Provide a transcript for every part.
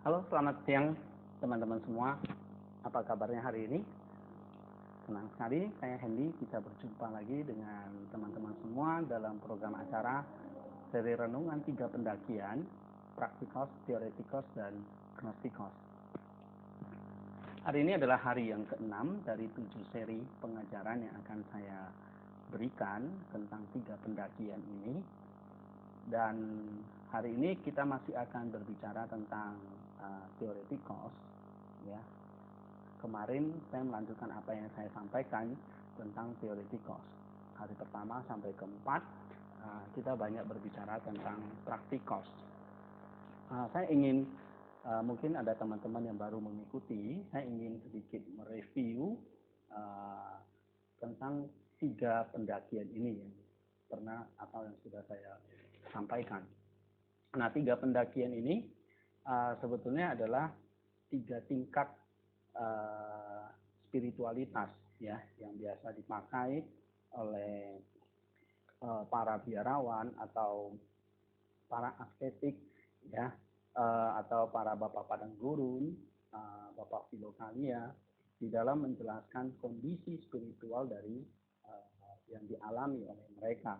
Halo, selamat siang teman-teman semua. Apa kabarnya hari ini? Senang sekali saya Hendy bisa berjumpa lagi dengan teman-teman semua dalam program acara seri renungan 3 pendakian, Praktikos, Teoretikos, dan Gnostikos. Hari ini adalah hari yang ke-6 dari 7 seri pengajaran yang akan saya berikan tentang 3 pendakian ini. Dan hari ini kita masih akan berbicara tentang Teoretikos, ya. Kemarin saya melanjutkan apa yang saya sampaikan tentang Teoretikos. Hari pertama sampai keempat kita banyak berbicara tentang Praktikos. Saya ingin mungkin ada teman-teman yang baru mengikuti, saya ingin sedikit mereview tentang 3 pendakian ini yang pernah atau yang sudah saya sampaikan. Nah, 3 pendakian ini sebetulnya adalah 3 tingkat spiritualitas, ya, yang biasa dipakai oleh para biarawan atau para asketik, ya, atau para bapak padang gurun, bapak filokalia, di dalam menjelaskan kondisi spiritual dari yang dialami oleh mereka.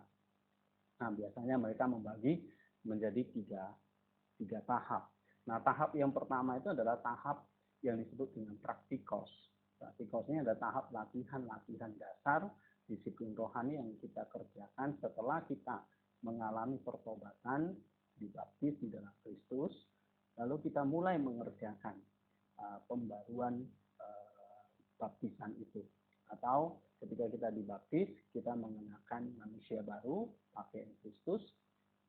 Nah, biasanya mereka membagi menjadi tiga tahap. Nah, tahap yang pertama itu adalah tahap yang disebut dengan praktikos. Praktikos ini adalah tahap latihan dasar disiplin rohani yang kita kerjakan setelah kita mengalami pertobatan, dibaptis di dalam Kristus, lalu kita mulai mengerjakan pembaruan baptisan itu. Atau ketika kita dibaptis, kita mengenakan manusia baru, pakaian Kristus,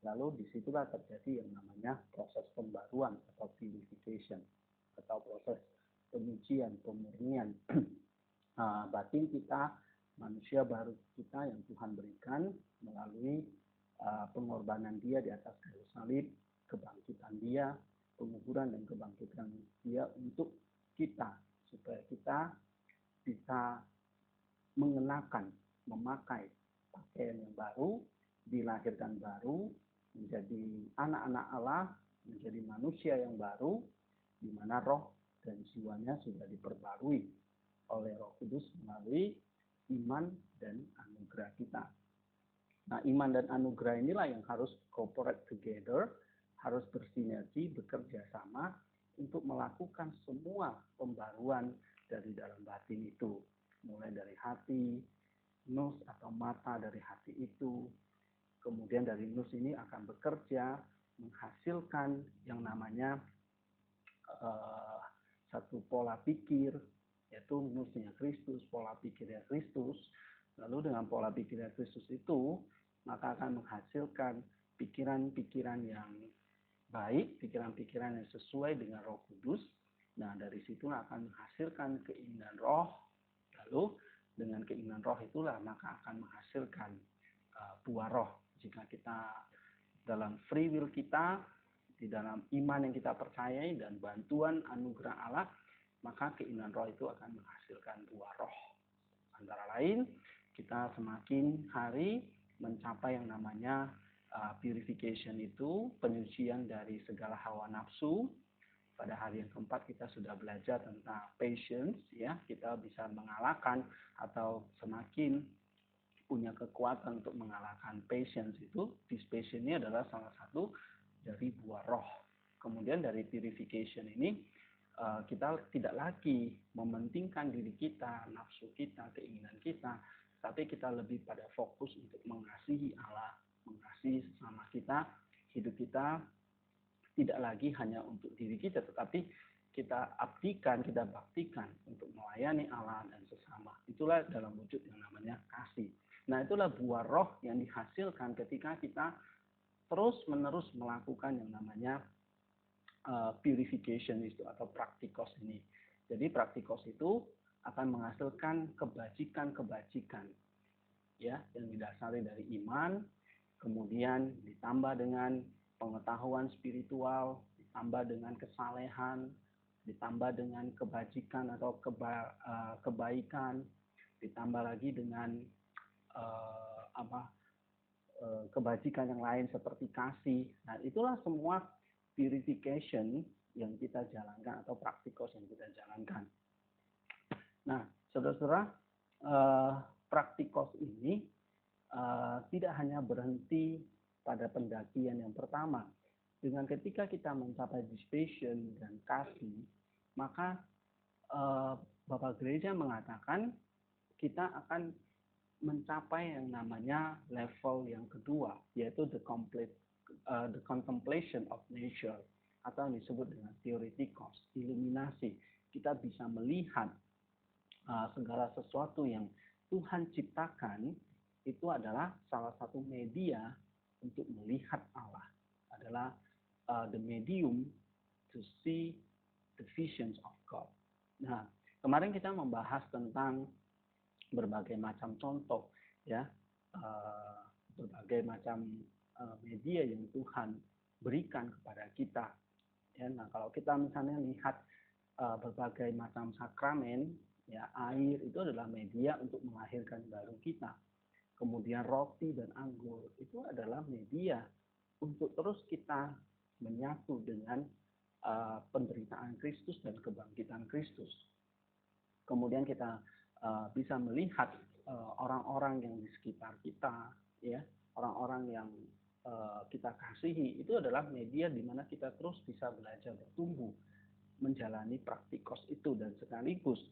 lalu disitulah terjadi yang namanya proses pembaruan atau purification, atau proses penyucian, pemurnian batin kita, manusia baru kita yang Tuhan berikan melalui pengorbanan Dia di atas kayu salib, kebangkitan Dia, penguburan dan kebangkitan Dia untuk kita, supaya kita bisa mengenakan, memakai pakaian yang baru, dilahirkan baru, menjadi anak-anak Allah, menjadi manusia yang baru, di mana roh dan jiwanya sudah diperbarui oleh Roh Kudus melalui iman dan anugerah kita. Nah, iman dan anugerah inilah yang harus cooperate together, harus bersinergi, bekerja sama untuk melakukan semua pembaruan dari dalam batin itu. Mulai dari hati, nus atau mata dari hati itu, kemudian dari nus ini akan bekerja menghasilkan yang namanya satu pola pikir, yaitu nusnya Kristus, pola pikirnya Kristus. Lalu dengan pola pikirnya Kristus itu, maka akan menghasilkan pikiran-pikiran yang baik, pikiran-pikiran yang sesuai dengan Roh Kudus. Nah, dari situlah akan menghasilkan keinginan roh. Lalu dengan keinginan roh itulah maka akan menghasilkan buah roh. Jika kita dalam free will kita, di dalam iman yang kita percayai dan bantuan anugerah Allah, maka keinginan roh itu akan menghasilkan buah roh. Antara lain, kita semakin hari mencapai yang namanya purification itu, penyucian dari segala hawa nafsu. Pada hari yang keempat kita sudah belajar tentang patience, ya, kita bisa mengalahkan atau semakin punya kekuatan untuk mengalahkan patience itu. This patience ini adalah salah satu dari buah roh. Kemudian dari purification ini kita tidak lagi mementingkan diri kita, nafsu kita, keinginan kita, tapi kita lebih pada fokus untuk mengasihi Allah, mengasihi sesama kita. Hidup kita tidak lagi hanya untuk diri kita, tetapi kita abdikan, kita baktikan untuk melayani Allah dan sesama. Itulah dalam wujud yang namanya kasih. Nah, itulah buah roh yang dihasilkan ketika kita terus-menerus melakukan yang namanya purification itu atau praktikos ini. Jadi praktikos itu akan menghasilkan kebajikan-kebajikan, ya, yang didasari dari iman, kemudian ditambah dengan pengetahuan spiritual, ditambah dengan kesalehan, ditambah dengan kebajikan atau kebaikan, ditambah lagi dengan kebajikan yang lain seperti kasih. Nah, itulah semua purification yang kita jalankan atau praktikos yang kita jalankan. Nah, saudara-saudara, praktikos ini tidak hanya berhenti pada pendakian yang pertama. Dengan ketika kita mencapai dissipation dan kasih, maka Bapak Gereja mengatakan kita akan mencapai yang namanya level yang kedua, yaitu the contemplation of nature, atau yang disebut dengan theoretikos, iluminasi. Kita bisa melihat segala sesuatu yang Tuhan ciptakan itu adalah salah satu media untuk melihat Allah, adalah the medium to see the visions of God. Nah, kemarin kita membahas tentang berbagai macam contoh, ya, berbagai macam media yang Tuhan berikan kepada kita. Ya, nah, kalau kita misalnya lihat berbagai macam sakramen, ya, air itu adalah media untuk melahirkan baru kita. Kemudian roti dan anggur itu adalah media untuk terus kita menyatu dengan penderitaan Kristus dan kebangkitan Kristus. Kemudian kita bisa melihat orang-orang yang di sekitar kita, ya, orang-orang yang kita kasihi, itu adalah media di mana kita terus bisa belajar bertumbuh, menjalani praktikos itu, dan sekaligus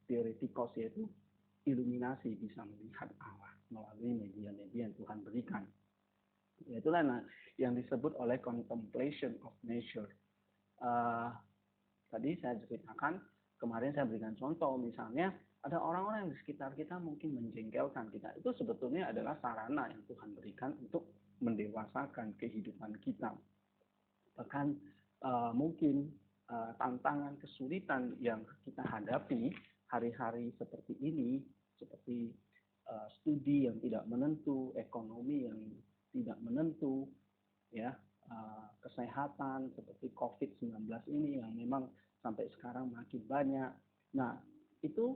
teoretikos, yaitu iluminasi, bisa melihat Allah melalui media-media yang Tuhan berikan. Itulah yang disebut oleh contemplation of nature. Tadi saya ceritakan, kemarin saya berikan contoh, misalnya ada orang-orang yang di sekitar kita mungkin menjengkelkan kita. Itu sebetulnya adalah sarana yang Tuhan berikan untuk mendewasakan kehidupan kita. Bahkan mungkin tantangan, kesulitan yang kita hadapi hari-hari seperti ini, seperti studi yang tidak menentu, ekonomi yang tidak menentu, ya, kesehatan seperti COVID-19 ini yang memang sampai sekarang makin banyak. Nah, itu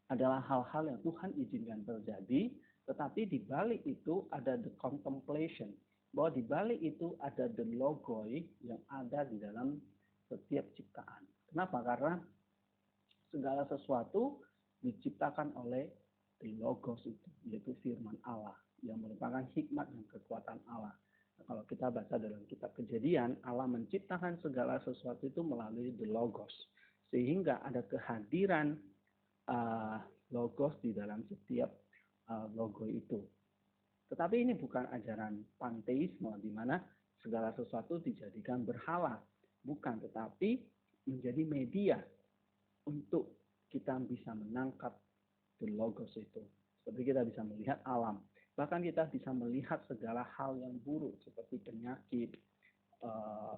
adalah hal-hal yang Tuhan izinkan terjadi, tetapi di balik itu ada the contemplation, bahwa di balik itu ada the logoi yang ada di dalam setiap ciptaan. Kenapa? Karena segala sesuatu diciptakan oleh the logos itu, yaitu firman Allah, yang merupakan hikmat dan kekuatan Allah. Nah, kalau kita baca dalam kitab Kejadian, Allah menciptakan segala sesuatu itu melalui the logos, sehingga ada kehadiran logos di dalam setiap logo itu. Tetapi ini bukan ajaran panteisme di mana segala sesuatu dijadikan berhala, bukan, tetapi menjadi media untuk kita bisa menangkap the logos itu. Seperti kita bisa melihat alam, bahkan kita bisa melihat segala hal yang buruk seperti penyakit,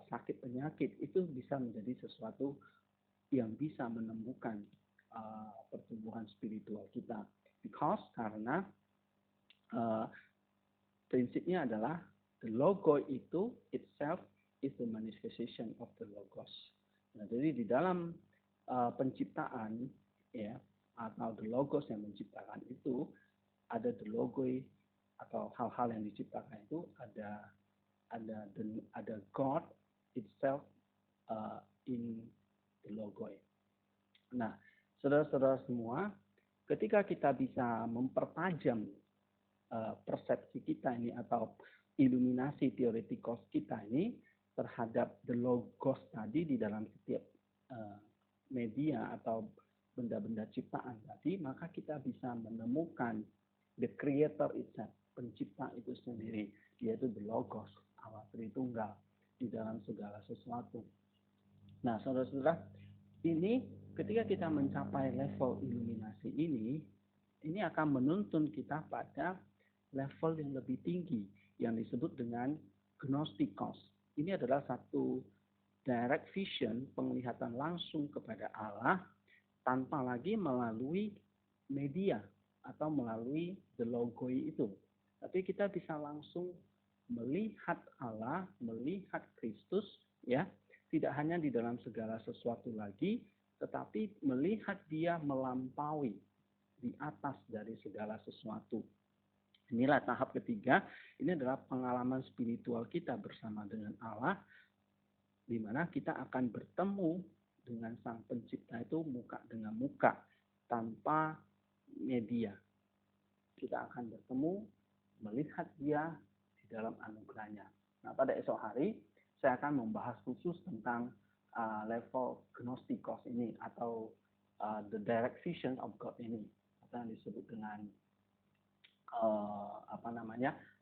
sakit penyakit, itu bisa menjadi sesuatu yang bisa menemukan pertumbuhan spiritual kita. Karena prinsipnya adalah the logo itu itself is the manifestation of the logos. Nah, jadi di dalam penciptaan, ya, atau the logos yang menciptakan itu ada the logoi, atau hal-hal yang diciptakan itu ada God itself in the logoi. Nah, saudara-saudara semua, ketika kita bisa mempertajam persepsi kita ini atau iluminasi teoretikos kita ini terhadap the logos tadi di dalam setiap media atau benda-benda ciptaan tadi, maka kita bisa menemukan the creator itself, pencipta itu sendiri, yaitu the logos, Allah Tritunggal di dalam segala sesuatu. Nah, saudara-saudara, ini ketika kita mencapai level iluminasi ini akan menuntun kita pada level yang lebih tinggi yang disebut dengan gnostikos. Ini adalah satu direct vision, penglihatan langsung kepada Allah tanpa lagi melalui media atau melalui the logoi itu. Tapi kita bisa langsung melihat Allah, melihat Kristus, ya, tidak hanya di dalam segala sesuatu lagi, tetapi melihat dia melampaui di atas dari segala sesuatu. Inilah tahap ketiga, ini adalah pengalaman spiritual kita bersama dengan Allah, di mana kita akan bertemu dengan Sang Pencipta itu muka dengan muka tanpa media. Kita akan bertemu, melihat Dia di dalam anugerahnya. Nah, pada esok hari saya akan membahas khusus tentang level gnostikos ini atau the direct vision of God ini, atau yang disebut dengan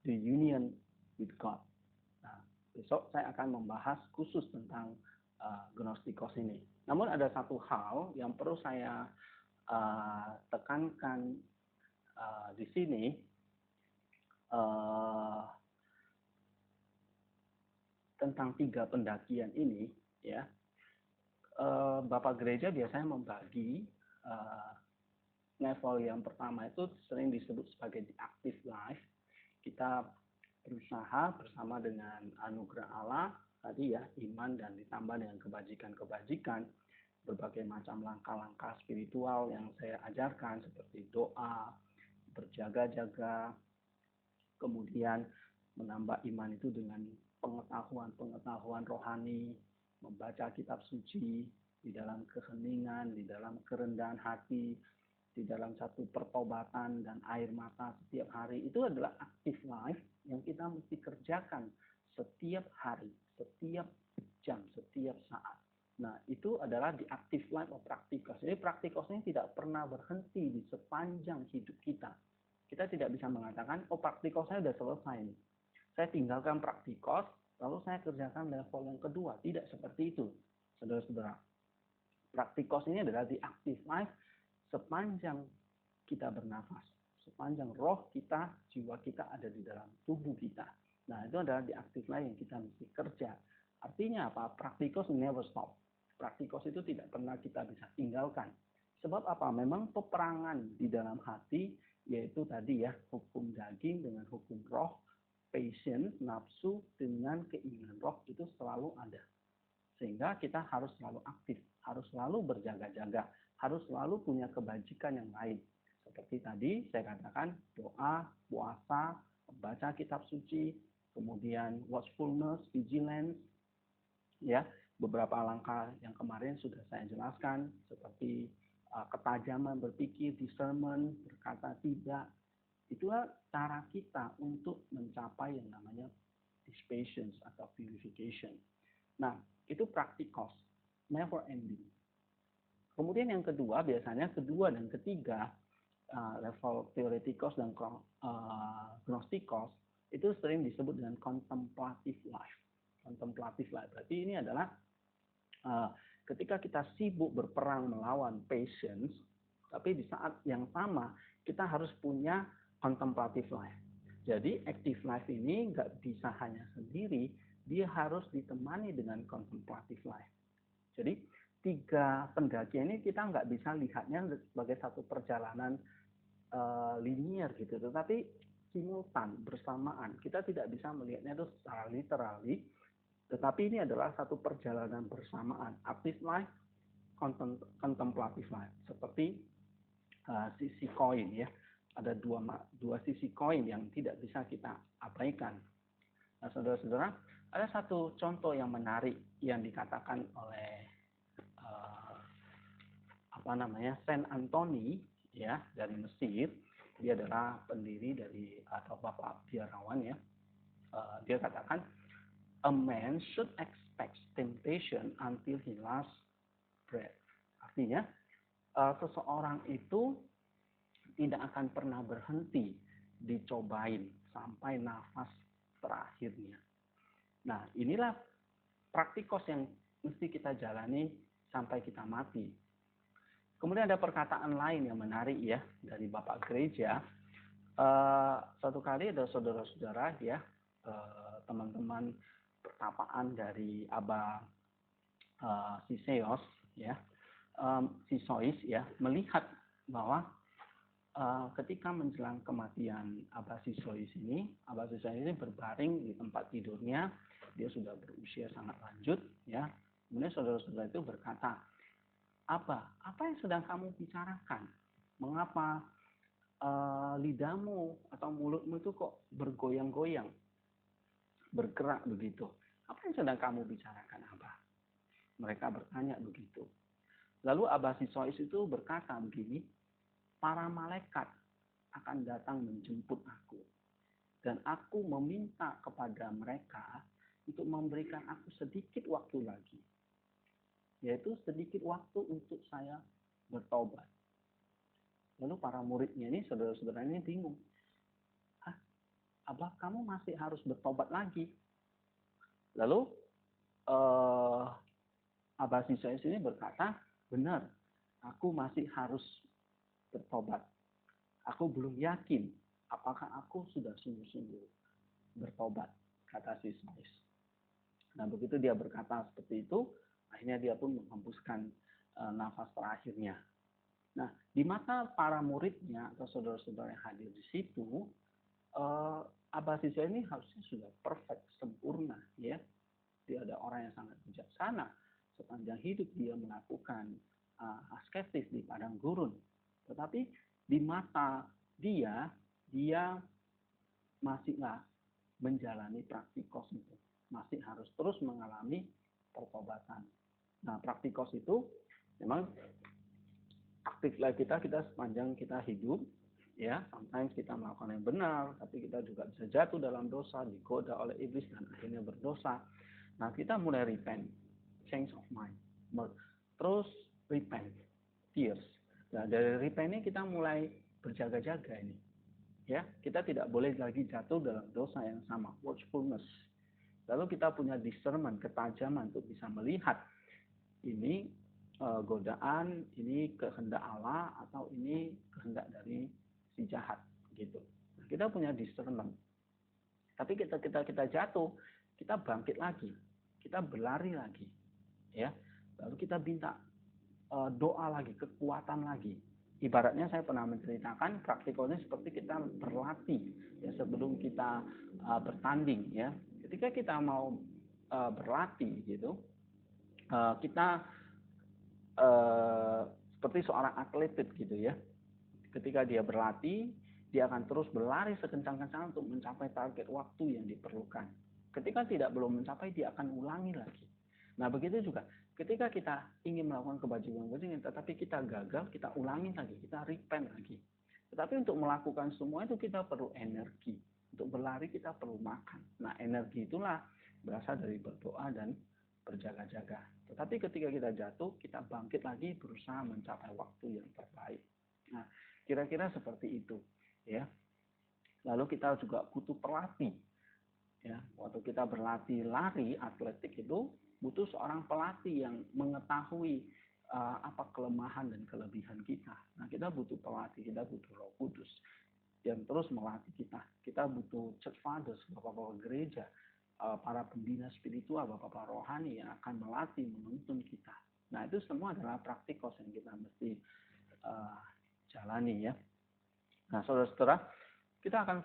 the union with God. Nah, besok saya akan membahas khusus tentang gnostikos ini. Namun ada satu hal yang perlu saya tekankan di sini, tentang 3 pendakian ini, ya. Bapak gereja biasanya membagi level yang pertama itu sering disebut sebagai the active life. Kita berusaha bersama dengan anugerah Allah tadi ya, iman dan ditambah dengan kebajikan-kebajikan, berbagai macam langkah-langkah spiritual yang saya ajarkan seperti doa, berjaga-jaga, kemudian menambah iman itu dengan pengetahuan rohani, membaca kitab suci di dalam keheningan, di dalam kerendahan hati, di dalam satu pertobatan dan air mata setiap hari. Itu adalah active life yang kita mesti kerjakan setiap hari, setiap jam, setiap saat. Nah, itu adalah di active life of praktikos. Jadi praktikos ini tidak pernah berhenti di sepanjang hidup kita. Kita tidak bisa mengatakan, oh praktikos saya sudah selesai nih. Saya tinggalkan praktikos, lalu saya kerjakan level yang kedua. Tidak seperti itu, saudara-saudara. Praktikos ini adalah di active life sepanjang kita bernafas, sepanjang roh kita, jiwa kita ada di dalam tubuh kita. Nah, itu adalah di active life yang kita mesti kerja. Artinya apa? Praktikos never stop. Praktikos itu tidak pernah kita bisa tinggalkan. Sebab apa? Memang peperangan di dalam hati, yaitu tadi ya, hukum daging dengan hukum roh, passion, nafsu dengan keinginan roh itu selalu ada. Sehingga kita harus selalu aktif, harus selalu berjaga-jaga, harus selalu punya kebajikan yang lain. Seperti tadi saya katakan, doa, puasa, membaca kitab suci, kemudian watchfulness, vigilance, ya, beberapa langkah yang kemarin sudah saya jelaskan, seperti ketajaman berpikir, discernment, berkata tidak. Itulah cara kita untuk mencapai yang namanya dispassion atau purification. Nah, itu praktikos, never ending. Kemudian yang kedua, biasanya kedua dan ketiga, level teoretikos dan gnostikos, itu sering disebut dengan contemplative life. Contemplative life, berarti ini adalah ketika kita sibuk berperang melawan passions, tapi di saat yang sama, kita harus punya contemplative life. Jadi active life ini nggak bisa hanya sendiri, dia harus ditemani dengan contemplative life. Jadi 3 pendakian ini kita nggak bisa lihatnya sebagai satu perjalanan linear gitu, tetapi simultan, bersamaan. Kita tidak bisa melihatnya itu secara literally, tetapi ini adalah satu perjalanan bersamaan. Active life, contemplative life. Seperti sisi koin ya. Ada dua sisi koin yang tidak bisa kita abaikan. Nah, saudara-saudara, ada satu contoh yang menarik yang dikatakan oleh Saint Anthony ya, dari Mesir. Dia adalah pendiri dari atau bapak biarawan ya. Dia katakan, a man should expect temptation until he last breath. Artinya seseorang itu tidak akan pernah berhenti dicobain sampai nafas terakhirnya. Nah, inilah praktikos yang mesti kita jalani sampai kita mati. Kemudian ada perkataan lain yang menarik ya dari Bapak Gereja. Suatu kali ada saudara-saudara ya, teman-teman pertapaan dari Abba Sisois ya, melihat bahwa ketika menjelang kematian Abba Sisois ini berbaring di tempat tidurnya, dia sudah berusia sangat lanjut ya. Kemudian saudara-saudara itu berkata, apa yang sedang kamu bicarakan? Mengapa lidahmu atau mulutmu itu kok bergoyang-goyang, bergerak begitu? Apa yang sedang kamu bicarakan, Abba? Mereka bertanya begitu. Lalu Abba Siswais itu berkata begini, para malaikat akan datang menjemput aku. Dan aku meminta kepada mereka untuk memberikan aku sedikit waktu lagi. Yaitu sedikit waktu untuk saya bertobat. Lalu para muridnya ini, saudara-saudara ini bingung. Hah, Abah kamu masih harus bertobat lagi? Lalu Abah Siswais ini berkata, benar, aku masih harus bertobat. Aku belum yakin apakah aku sudah sungguh-sungguh bertobat, kata Siswais. Nah, begitu dia berkata seperti itu, akhirnya dia pun menghembuskan nafas terakhirnya. Nah, di mata para muridnya atau saudara-saudara yang hadir di situ, Abah Siswais ini harusnya sudah perfect, sempurna, ya. Dia ada orang yang sangat bijaksana. Sepanjang hidup dia melakukan asketis di padang gurun. Tetapi di mata dia masihlah menjalani praktikos itu. Masih harus terus mengalami pertobatan. Nah, praktikos itu memang aktif life kita sepanjang kita hidup, ya, sometimes kita melakukan yang benar, tapi kita juga bisa jatuh dalam dosa, digoda oleh iblis dan akhirnya berdosa. Nah, kita mulai repent, change of mind, terus repent, tears. Nah, dari repent ini kita mulai berjaga-jaga ini, ya. Kita tidak boleh lagi jatuh dalam dosa yang sama, watchfulness. Lalu kita punya discernment, ketajaman untuk bisa melihat ini godaan, ini kehendak Allah atau ini kehendak dari si jahat, gitu. Nah, kita punya discernment. Tapi kita jatuh, kita bangkit lagi, kita berlari lagi, ya. Lalu kita minta doa lagi, kekuatan lagi. Ibaratnya saya pernah menceritakan praktikalnya seperti kita berlatih, ya, sebelum kita bertanding, ya. Ketika kita mau berlatih, gitu, kita seperti seorang atlet, gitu, ya. Ketika dia berlatih, dia akan terus berlari sekencang-kencang untuk mencapai target waktu yang diperlukan. Ketika belum mencapai, dia akan ulangi lagi. Nah, begitu juga ketika kita ingin melakukan kebajikan, tetapi kita gagal, kita ulangi lagi, kita repent lagi. Tetapi untuk melakukan semua itu kita perlu energi. Untuk berlari kita perlu makan. Nah, energi itulah berasal dari berdoa dan berjaga-jaga. Tetapi ketika kita jatuh, kita bangkit lagi berusaha mencapai waktu yang terbaik. Nah, kira-kira seperti itu, ya. Lalu kita juga butuh pelatih, ya. Waktu kita berlatih lari atletik itu butuh seorang pelatih yang mengetahui apa kelemahan dan kelebihan kita. Nah, kita butuh pelatih, kita butuh Roh Kudus yang terus melatih kita. Kita butuh church fathers, bapak-bapak gereja, para pembina spiritual, bapak-bapak rohani yang akan melatih, menuntun kita. Nah, itu semua adalah praktikos yang kita mesti jalani, ya. Nah, saudara-saudara, kita akan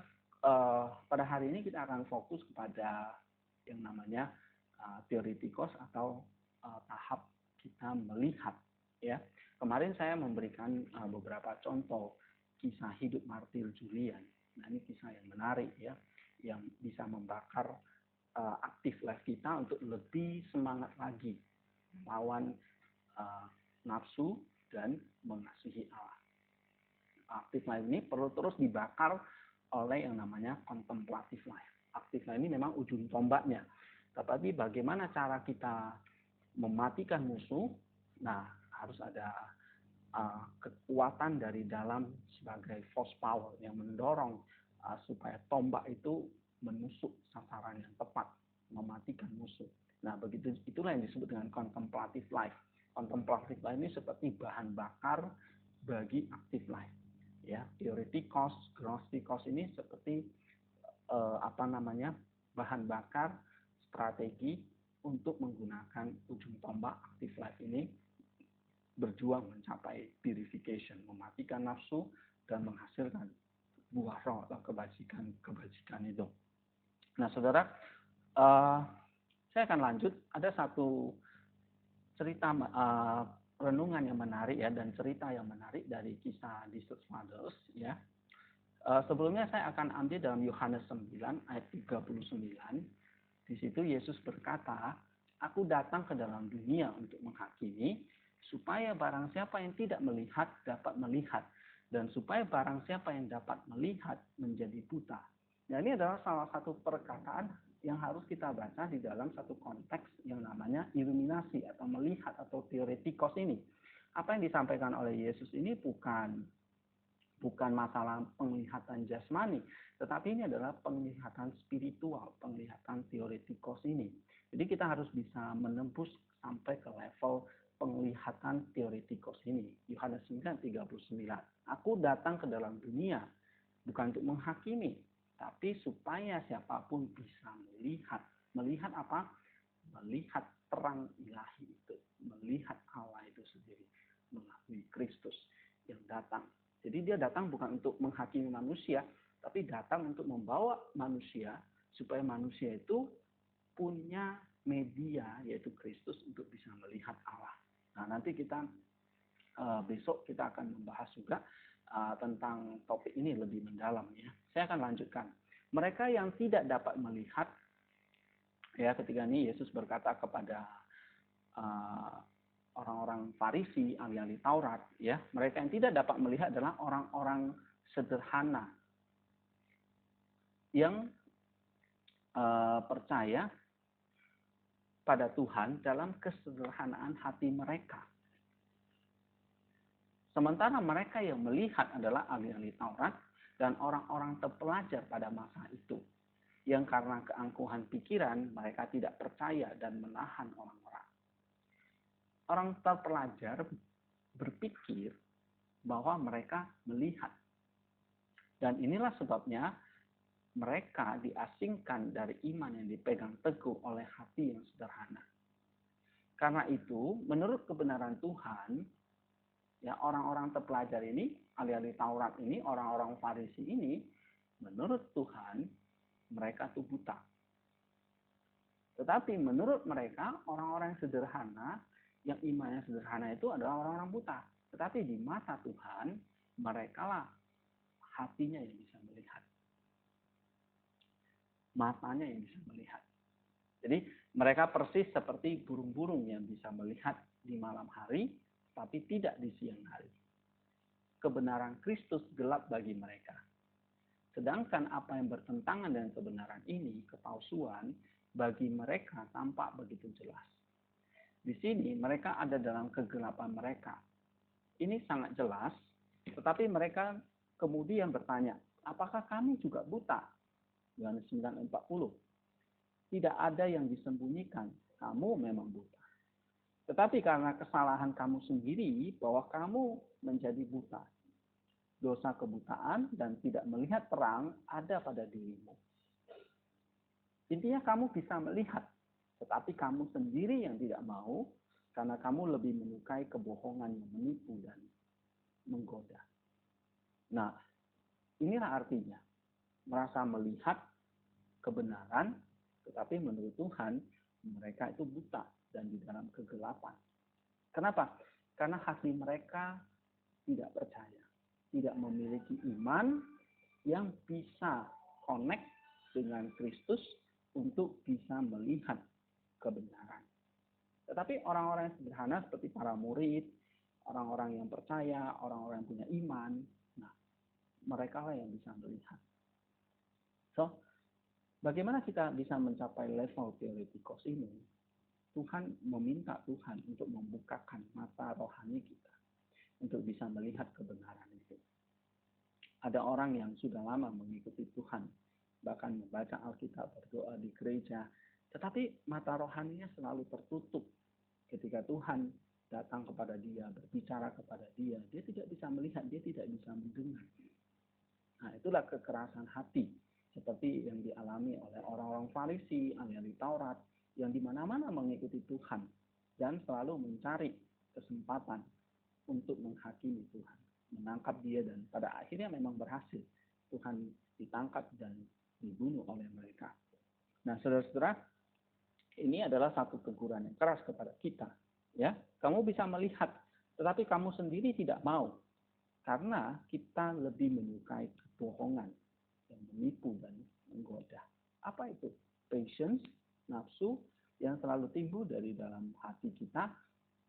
pada hari ini kita akan fokus kepada yang namanya teoritikos atau tahap kita melihat, ya. Kemarin saya memberikan beberapa contoh kisah hidup martir Julian. Nah, ini kisah yang menarik, ya, yang bisa membakar aktif life kita untuk lebih semangat lagi melawan nafsu dan mengasihi Allah. Aktif life ini perlu terus dibakar oleh yang namanya contemplative life. Aktif life ini memang ujung tombaknya. Tetapi bagaimana cara kita mematikan musuh? Nah, harus ada kekuatan dari dalam sebagai force power yang mendorong supaya tombak itu menusuk sasaran yang tepat, mematikan musuh. Nah, begitu itulah yang disebut dengan contemplative life. Contemplative life ini seperti bahan bakar bagi active life. Ya, theoretikos, gnostikos ini seperti bahan bakar strategi untuk menggunakan ujung tombak active life ini berjuang mencapai purification, mematikan nafsu dan menghasilkan buah roh atau kebajikan itu. Nah, saudara, saya akan lanjut. Ada satu cerita renungan yang menarik, ya, dan cerita yang menarik dari kisah di Church Fathers, ya. Sebelumnya saya akan ambil dalam Yohanes 9 ayat 39. Di situ Yesus berkata, Aku datang ke dalam dunia untuk menghakimi, supaya barang siapa yang tidak melihat dapat melihat, dan supaya barang siapa yang dapat melihat menjadi buta. Nah, ini adalah salah satu perkataan yang harus kita baca di dalam satu konteks yang namanya iluminasi atau melihat atau teoretikos ini. Apa yang disampaikan oleh Yesus ini bukan masalah penglihatan jasmani, tetapi ini adalah penglihatan spiritual, penglihatan teoretikos ini. Jadi kita harus bisa menembus sampai ke level penglihatan teoretikos ini. Yohanes 9:39. Aku datang ke dalam dunia bukan untuk menghakimi, tapi supaya siapapun bisa melihat. Melihat apa? Melihat terang ilahi itu, melihat Allah itu sendiri melalui Kristus yang datang. Jadi dia datang bukan untuk menghakimi manusia, tapi datang untuk membawa manusia supaya manusia itu punya media, yaitu Kristus, untuk bisa melihat Allah. Nah, nanti kita besok kita akan membahas juga tentang topik ini lebih mendalam ya. Saya akan lanjutkan. Mereka yang tidak dapat melihat, ya, ketika ini Yesus berkata kepada orang-orang Farisi, ahli-ahli Taurat, ya, mereka yang tidak dapat melihat adalah orang-orang sederhana yang percaya pada Tuhan dalam kesederhanaan hati mereka. Sementara mereka yang melihat adalah ahli-ahli Taurat dan orang-orang terpelajar pada masa itu, yang karena keangkuhan pikiran mereka tidak percaya dan menahan orang-orang. Orang terpelajar berpikir bahwa mereka melihat. Dan inilah sebabnya mereka diasingkan dari iman yang dipegang teguh oleh hati yang sederhana. Karena itu, menurut kebenaran Tuhan, ya, orang-orang terpelajar ini, ahli-ahli Taurat ini, orang-orang Farisi ini, menurut Tuhan, mereka itu buta. Tetapi menurut mereka, orang-orang yang sederhana, yang imannya sederhana itu adalah orang-orang buta. Tetapi di mata Tuhan, merekalah hatinya yang bisa melihat. Matanya yang bisa melihat. Jadi mereka persis seperti burung-burung yang bisa melihat di malam hari, tapi tidak di siang hari. Kebenaran Kristus gelap bagi mereka. Sedangkan apa yang bertentangan dengan kebenaran ini, kepalsuan, bagi mereka tampak begitu jelas. Di sini mereka ada dalam kegelapan mereka. Ini sangat jelas, tetapi mereka kemudian bertanya, apakah kami juga buta? Yohanes 9:40. Tidak ada yang disembunyikan, kamu memang buta. Tetapi karena kesalahan kamu sendiri bahwa kamu menjadi buta. Dosa kebutaan dan tidak melihat terang ada pada dirimu. Intinya kamu bisa melihat, tetapi kamu sendiri yang tidak mau, karena kamu lebih menyukai kebohongan yang menipu dan menggoda. Nah, inilah artinya. Merasa melihat kebenaran, tetapi menurut Tuhan, mereka itu buta dan di dalam kegelapan. Kenapa? Karena hati mereka tidak percaya. Tidak memiliki iman yang bisa connect dengan Kristus untuk bisa melihat kebenaran. Tetapi orang-orang yang sederhana seperti para murid, orang-orang yang percaya, orang-orang yang punya iman, nah, mereka lah yang bisa melihat. So, bagaimana kita bisa mencapai level teoretikos ini? Tuhan meminta Tuhan untuk membukakan mata rohani kita untuk bisa melihat kebenaran itu. Ada orang yang sudah lama mengikuti Tuhan, bahkan membaca Alkitab, berdoa di gereja, tetapi mata rohaninya selalu tertutup. Ketika Tuhan datang kepada dia, berbicara kepada dia, dia tidak bisa melihat, dia tidak bisa mendengar. Nah, itulah kekerasan hati, seperti yang dialami oleh orang-orang Farisi, ahli Taurat, yang di mana-mana mengikuti Tuhan, dan selalu mencari kesempatan untuk menghakimi Tuhan, menangkap dia, dan pada akhirnya memang berhasil. Tuhan ditangkap dan dibunuh oleh mereka. Nah, saudara-saudara, ini adalah satu teguran yang keras kepada kita. Ya, kamu bisa melihat, tetapi kamu sendiri tidak mau, karena kita lebih menyukai kebohongan yang menipu dan menggoda. Apa itu? Passions, nafsu yang selalu timbul dari dalam hati kita,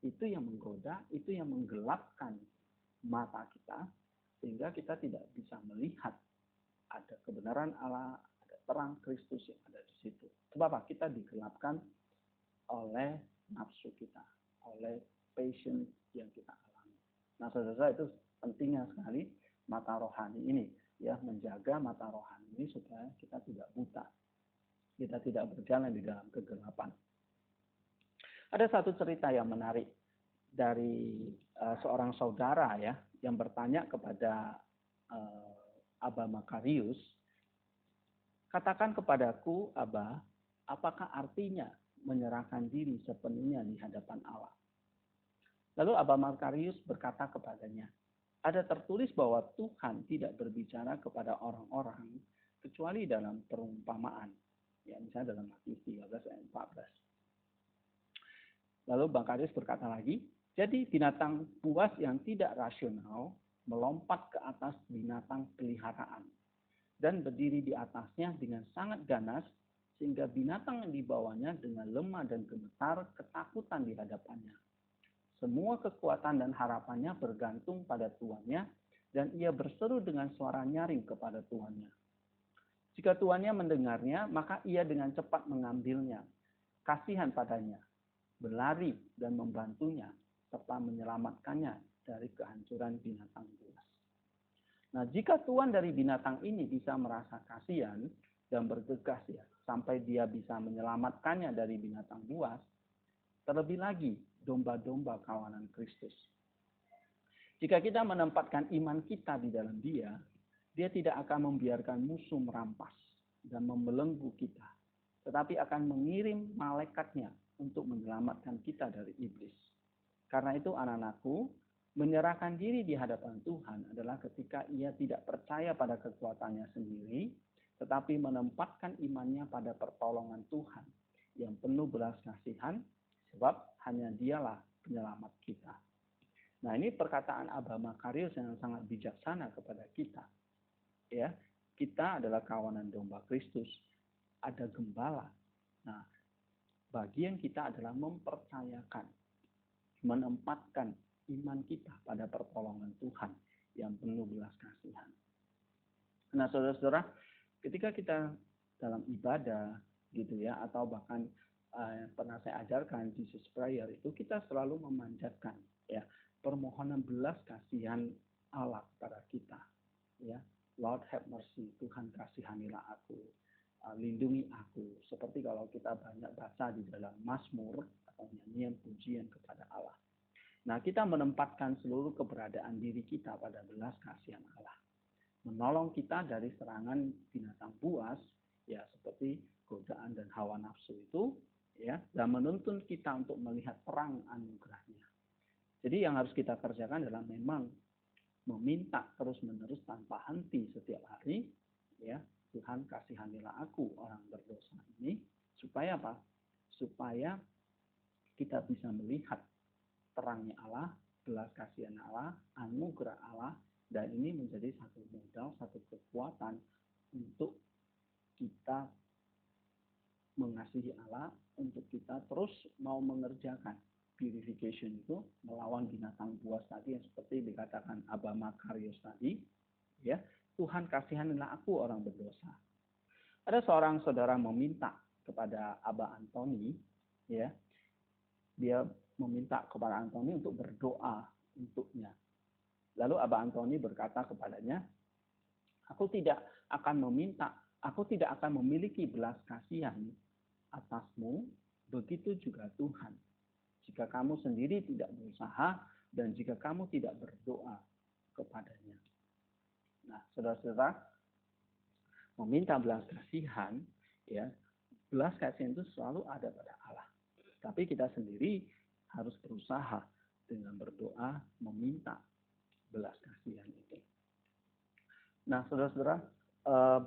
itu yang menggoda, itu yang menggelapkan mata kita, sehingga kita tidak bisa melihat ada kebenaran Allah, ada terang Kristus yang ada di situ. Sebab apa? Kita digelapkan oleh nafsu kita, oleh passion yang kita alami. Nah, saudara-saudara, itu pentingnya sekali mata rohani ini, ya, menjaga mata rohani ini supaya kita tidak buta, kita tidak berjalan di dalam kegelapan. Ada satu cerita yang menarik dari seorang saudara, ya, yang bertanya kepada Abba Makarius, "Katakan kepadaku, Abba, apakah artinya menyerahkan diri sepenuhnya di hadapan Allah?" Lalu Abba Makarius berkata kepadanya, "Ada tertulis bahwa Tuhan tidak berbicara kepada orang-orang kecuali dalam perumpamaan." Ya, misalnya dalam Matius 13 ayat 14. Lalu Makarius berkata lagi, "Jadi binatang buas yang tidak rasional melompat ke atas binatang peliharaan dan berdiri di atasnya dengan sangat ganas, sehingga binatang yang dibawanya dengan lemah dan gemetar ketakutan di hadapannya. Semua kekuatan dan harapannya bergantung pada tuannya, dan ia berseru dengan suara nyaring kepada tuannya. Jika tuannya mendengarnya, maka ia dengan cepat mengambilnya, kasihan padanya, berlari dan membantunya, serta menyelamatkannya dari kehancuran binatang buas. Nah, jika tuan dari binatang ini bisa merasa kasihan dan bergegas, ya, sampai dia bisa menyelamatkannya dari binatang buas, terlebih lagi domba-domba kawanan Kristus. Jika kita menempatkan iman kita di dalam Dia, Dia tidak akan membiarkan musuh merampas dan membelenggu kita, tetapi akan mengirim malaikatnya untuk menyelamatkan kita dari iblis. Karena itu, anak-anakku, menyerahkan diri di hadapan Tuhan adalah ketika ia tidak percaya pada kekuatannya sendiri, tetapi menempatkan imannya pada pertolongan Tuhan yang penuh belas kasihan, sebab hanya Dialah penyelamat kita. Nah, ini perkataan Abba Makarius yang sangat bijaksana kepada kita. Ya, kita adalah kawanan domba Kristus, ada gembala. Nah, bagian kita adalah mempercayakan, menempatkan iman kita pada pertolongan Tuhan yang penuh belas kasihan. Nah, saudara-saudara, ketika kita dalam ibadah gitu, ya, atau bahkan pernah saya ajarkan Jesus Prayer, itu kita selalu memanjatkan, ya, permohonan belas kasihan Allah kepada kita, ya. Lord have mercy, Tuhan kasihanilah aku, lindungi aku. Seperti kalau kita banyak baca di dalam Mazmur atau nyanyian pujian kepada Allah. Nah, kita menempatkan seluruh keberadaan diri kita pada belas kasihan Allah, menolong kita dari serangan binatang buas, ya, seperti godaan dan hawa nafsu itu, ya, dan menuntun kita untuk melihat terang anugerahnya. Jadi yang harus kita kerjakan adalah memang meminta terus-menerus tanpa henti setiap hari, ya, Tuhan kasihanilah aku orang berdosa ini, supaya apa? Supaya kita bisa melihat terangnya Allah, belas kasihan Allah, anugerah Allah, dan ini menjadi satu modal, satu kekuatan untuk kita mengasihi Allah, untuk kita terus mau mengerjakan purification itu, melawan binatang buas tadi yang seperti dikatakan Abba Makarius tadi, ya. Tuhan kasihanilah aku orang berdosa. Ada seorang saudara meminta kepada Abba Antoni, ya, dia meminta kepada Antoni untuk berdoa untuknya. Lalu Abba Antoni berkata kepadanya, aku tidak akan memiliki belas kasihan atasmu, begitu juga Tuhan, jika kamu sendiri tidak berusaha dan jika kamu tidak berdoa kepadanya. Nah, saudara-saudara, meminta belas kasihan, ya, belas kasihan itu selalu ada pada Allah. Tapi kita sendiri harus berusaha dengan berdoa meminta belas kasihan itu. Nah, saudara-saudara,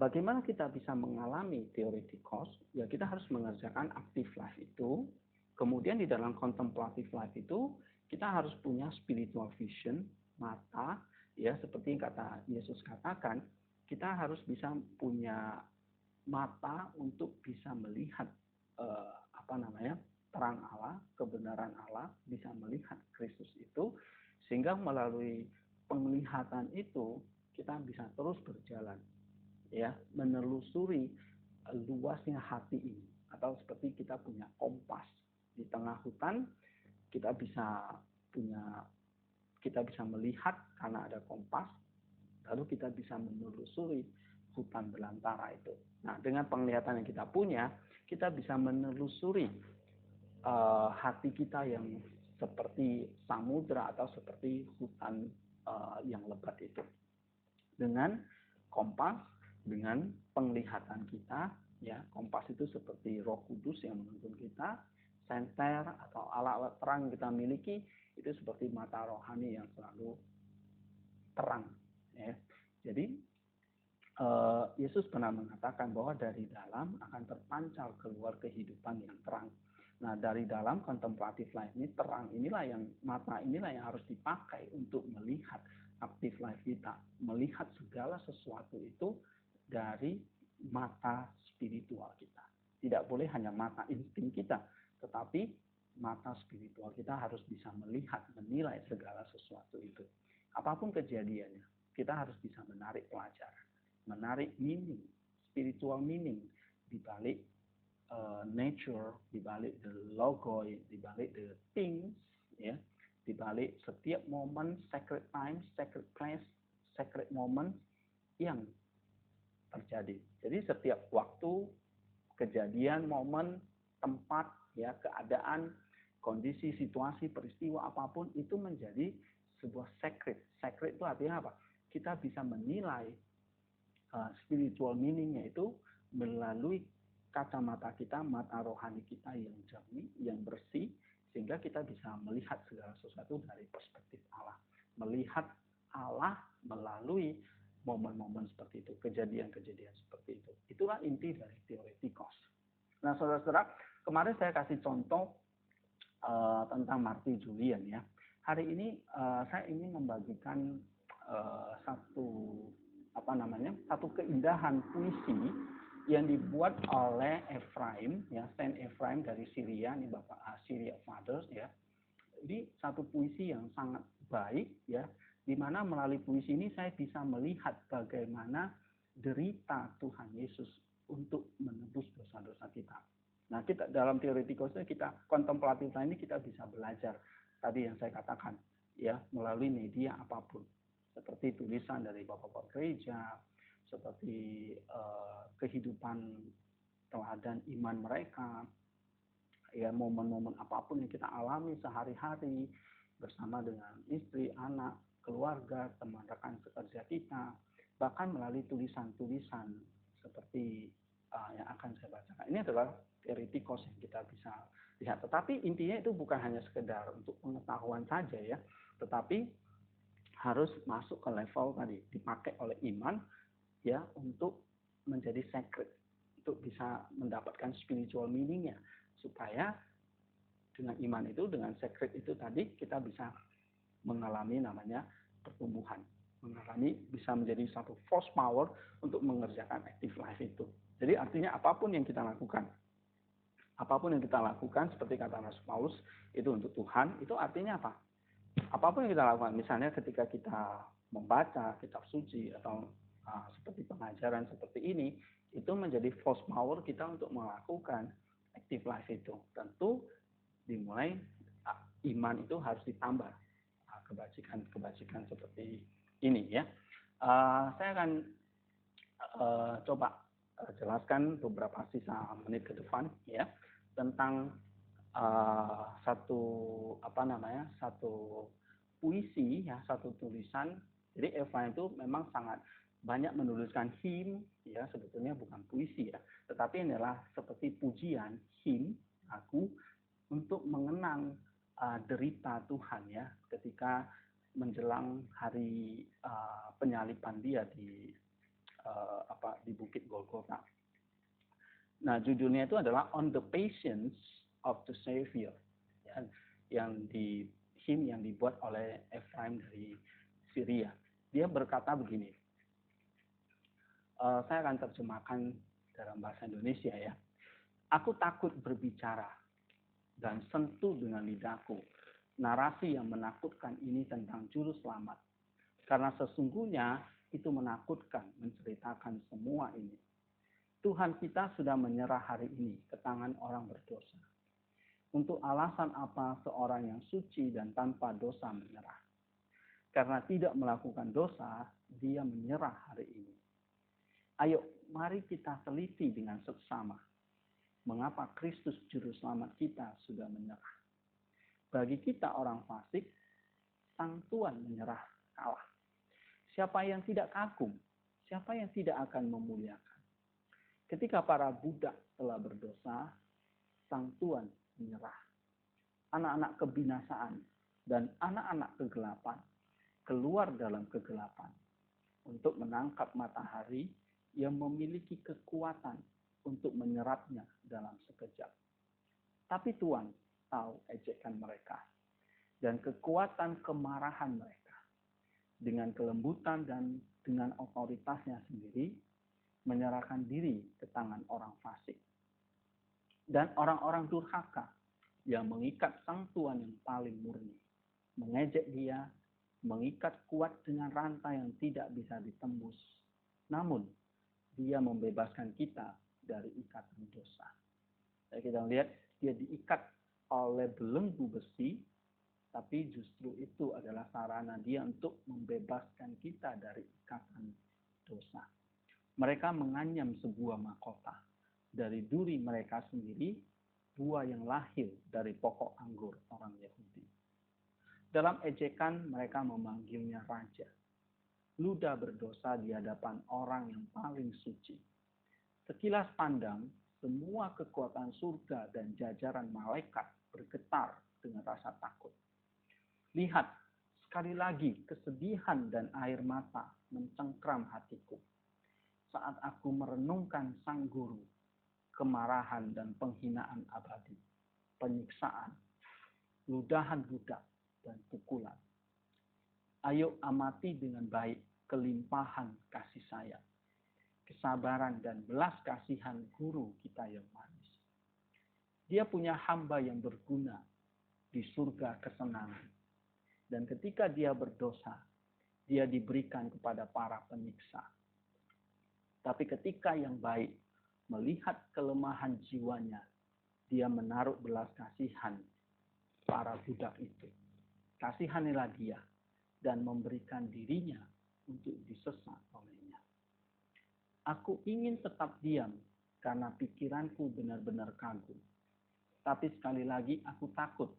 bagaimana kita bisa mengalami theoretikos? Ya, kita harus mengerjakan active life itu. Kemudian di dalam contemplative life itu kita harus punya spiritual vision, mata, ya, seperti yang kata Yesus katakan, kita harus bisa punya mata untuk bisa melihat terang Allah, kebenaran Allah, bisa melihat Kristus itu, sehingga melalui penglihatan itu kita bisa terus berjalan, ya, menelusuri luasnya hati ini. Atau seperti kita punya kompas di tengah hutan, kita bisa melihat karena ada kompas, lalu kita bisa menelusuri hutan belantara itu. Nah, dengan penglihatan yang kita punya, kita bisa menelusuri hati kita yang seperti samudra atau seperti hutan yang lebat itu. Dengan kompas, dengan penglihatan kita, ya, kompas itu seperti Roh Kudus yang menuntun kita, senter atau alat-alat terang yang kita miliki itu seperti mata rohani yang selalu terang, ya. Jadi Yesus pernah mengatakan bahwa dari dalam akan terpancar keluar kehidupan yang terang. Nah, dari dalam contemplative life ini, terang inilah yang, mata inilah yang harus dipakai untuk melihat active life kita, melihat segala sesuatu itu dari mata spiritual kita. Tidak boleh hanya mata insting kita, tetapi mata spiritual kita harus bisa melihat, menilai segala sesuatu itu. Apapun kejadiannya, kita harus bisa menarik pelajaran, menarik meaning, spiritual meaning di balik nature, di balik the logoi, di balik the things, ya, di balik setiap momen, sacred time, sacred place, sacred moment yang terjadi. Jadi setiap waktu, kejadian, momen, tempat, ya, keadaan, kondisi, situasi, peristiwa apapun itu menjadi sebuah sacred. Sacred itu artinya apa? Kita bisa menilai spiritual meaningnya itu melalui kacamata kita, mata rohani kita yang jernih, yang bersih, sehingga kita bisa melihat segala sesuatu dari perspektif Allah. Melihat Allah melalui momen-momen seperti itu, kejadian-kejadian seperti itu. Itulah inti dari teoretikos. Nah, saudara-saudara, kemarin saya kasih contoh tentang Marty Julian, ya. Hari ini saya ingin membagikan satu keindahan puisi yang dibuat oleh Ephraim, ya, Saint Ephraim dari Syria, ini Bapak Syria Fathers, ya. Jadi satu puisi yang sangat baik, ya, di mana melalui puisi ini saya bisa melihat bagaimana derita Tuhan Yesus untuk menebus dosa-dosa kita. Nah, kita dalam teoretikosnya, kita kontemplatif ini kita bisa belajar tadi yang saya katakan, ya, melalui media apapun, seperti tulisan dari bapak-bapak gereja, seperti kehidupan teladan iman mereka, ya, momen-momen apapun yang kita alami sehari-hari bersama dengan istri, anak, keluarga, teman rekan sekerja kita, bahkan melalui tulisan-tulisan seperti yang akan saya bacakan. Ini adalah teoretikos yang kita bisa lihat. Tetapi intinya itu bukan hanya sekedar untuk pengetahuan saja, ya, tetapi harus masuk ke level tadi, dipakai oleh iman, ya, untuk menjadi sacred, untuk bisa mendapatkan spiritual meaningnya, supaya dengan iman itu, dengan sacred itu tadi, kita bisa mengalami namanya pertumbuhan, bisa menjadi satu force power untuk mengerjakan active life itu. Jadi artinya apapun yang kita lakukan seperti kata Rasul Paulus, itu untuk Tuhan, itu artinya apa? Apapun yang kita lakukan, misalnya ketika kita membaca kitab suci atau seperti pengajaran seperti ini, itu menjadi force power kita untuk melakukan active life itu. Tentu dimulai iman itu harus ditambah kebajikan seperti ini, ya. Saya akan coba jelaskan beberapa sisa menit ke depan, ya, tentang satu puisi, ya, satu tulisan. Jadi Ephraim itu memang sangat banyak menuliskan hymn, ya, sebetulnya bukan puisi, ya, tetapi ini adalah seperti pujian, hymn, lagu untuk mengenang derita Tuhan, ya, ketika menjelang hari penyaliban dia di Bukit Golgota. Nah, judulnya itu adalah On the Patience of the Savior, ya, yang dibuat oleh Ephraim dari Syria. Dia berkata begini, saya akan terjemahkan dalam bahasa Indonesia, ya. Aku takut berbicara dan sentuh dengan lidahku narasi yang menakutkan ini tentang juru selamat. Karena sesungguhnya itu menakutkan menceritakan semua ini. Tuhan kita sudah menyerah hari ini ke tangan orang berdosa. Untuk alasan apa seorang yang suci dan tanpa dosa menyerah? Karena tidak melakukan dosa, dia menyerah hari ini. Ayo, mari kita teliti dengan seksama. Mengapa Kristus Juru Selamat kita sudah menyerah? Bagi kita orang fasik, Sang Tuhan menyerah kalah. Siapa yang tidak kagum? Siapa yang tidak akan memuliakan? Ketika para budak telah berdosa, Sang Tuhan menyerah. Anak-anak kebinasaan dan anak-anak kegelapan keluar dalam kegelapan untuk menangkap matahari yang memiliki kekuatan untuk menyerapnya dalam sekejap. Tapi Tuhan tahu ejekan mereka dan kekuatan kemarahan mereka. Dengan kelembutan dan dengan otoritasnya sendiri, menyerahkan diri ke tangan orang fasik. Dan orang-orang durhaka yang mengikat Sang Tuhan yang paling murni. Mengejek dia, mengikat kuat dengan rantai yang tidak bisa ditembus. Namun, dia membebaskan kita dari ikatan dosa. Jadi kita lihat, dia diikat oleh belenggu besi, tapi justru itu adalah sarana dia untuk membebaskan kita dari ikatan dosa. Mereka menganyam sebuah mahkota dari duri mereka sendiri, buah yang lahir dari pokok anggur orang Yahudi. Dalam ejekan mereka memanggilnya raja. Ludah berdosa di hadapan orang yang paling suci. Sekilas pandang, semua kekuatan surga dan jajaran malaikat bergetar dengan rasa takut. Lihat, sekali lagi kesedihan dan air mata mencengkram hatiku. Saat aku merenungkan Sang Guru, kemarahan dan penghinaan abadi, penyiksaan, ludahan budak, dan pukulan. Ayo amati dengan baik kelimpahan kasih sayang, kesabaran dan belas kasihan guru kita yang manis. Dia punya hamba yang berguna di surga kesenangan. Dan ketika dia berdosa, dia diberikan kepada para penyiksa. Tapi ketika yang baik melihat kelemahan jiwanya, dia menaruh belas kasihan para budak itu. Kasihanilah dia dan memberikan dirinya untuk disesat olehnya. Aku ingin tetap diam karena pikiranku benar-benar kagum. Tapi sekali lagi aku takut.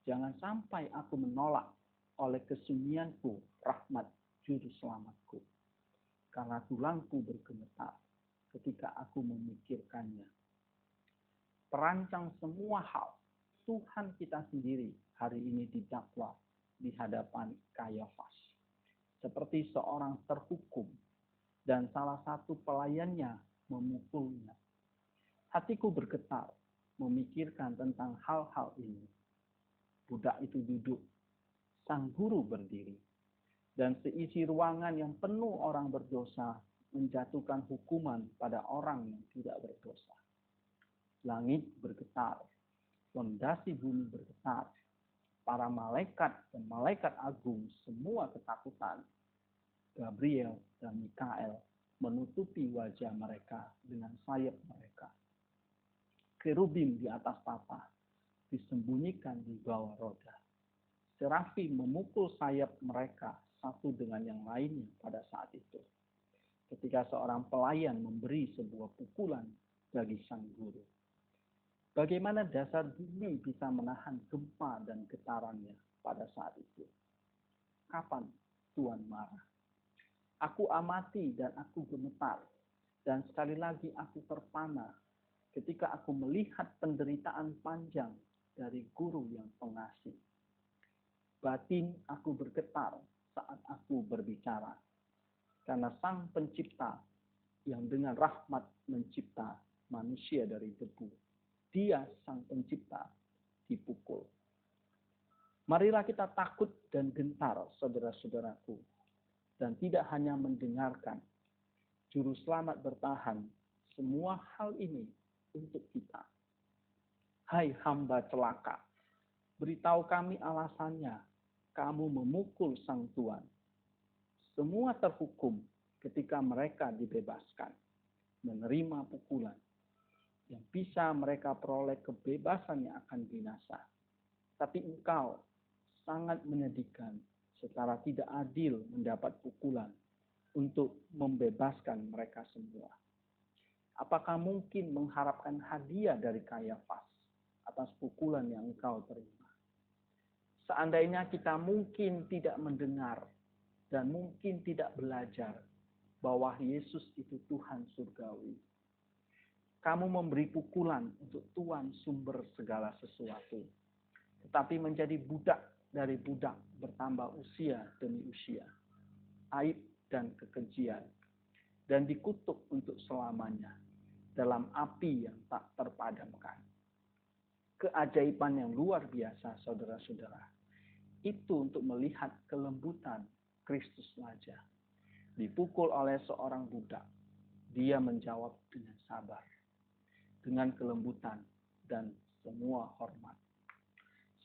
Jangan sampai aku menolak oleh kesunyianku rahmat juru selamatku. Karena tulangku bergemetar ketika aku memikirkannya. Perancang semua hal, Tuhan kita sendiri hari ini didakwa di hadapan Kayafas. Seperti seorang terhukum dan salah satu pelayannya memukulnya. Hatiku bergetar memikirkan tentang hal-hal ini. Budak itu duduk, sang guru berdiri. Dan seisi ruangan yang penuh orang berdosa menjatuhkan hukuman pada orang yang tidak berdosa. Langit bergetar, fondasi bumi bergetar, para malaikat dan malaikat agung semua ketakutan. Gabriel dan Mikael menutupi wajah mereka dengan sayap mereka. Kerubim di atas tapa disembunyikan di bawah roda. Serafim memukul sayap mereka satu dengan yang lainnya pada saat itu. Ketika seorang pelayan memberi sebuah pukulan bagi sang guru. Bagaimana dasar bumi bisa menahan gempa dan getarannya pada saat itu? Kapan Tuhan marah? Aku amati dan aku gemetar. Dan sekali lagi aku terpana ketika aku melihat penderitaan panjang dari guru yang pengasih. Batin aku bergetar saat aku berbicara. Karena Sang Pencipta yang dengan rahmat mencipta manusia dari debu. Dia Sang Pencipta dipukul. Marilah kita takut dan gentar, saudara-saudaraku. Dan tidak hanya mendengarkan. Juru selamat bertahan. Semua hal ini untuk kita. Hai hamba celaka, beritahu kami alasannya kamu memukul sang tuan. Semua terhukum ketika mereka dibebaskan, menerima pukulan. Yang bisa mereka peroleh kebebasan yang akan binasa. Tapi engkau sangat menyedihkan secara tidak adil mendapat pukulan untuk membebaskan mereka semua. Apakah mungkin mengharapkan hadiah dari Kayafas atas pukulan yang engkau terima? Seandainya kita mungkin tidak mendengar dan mungkin tidak belajar bahwa Yesus itu Tuhan surgawi. Kamu memberi pukulan untuk Tuhan sumber segala sesuatu. Tetapi menjadi budak dari budak bertambah usia demi usia. Aib dan kekejian. Dan dikutuk untuk selamanya dalam api yang tak terpadamkan. Keajaiban yang luar biasa, saudara-saudara. Itu untuk melihat kelembutan Kristus saja. Dipukul oleh seorang budak. Dia menjawab dengan sabar. Dengan kelembutan dan semua hormat.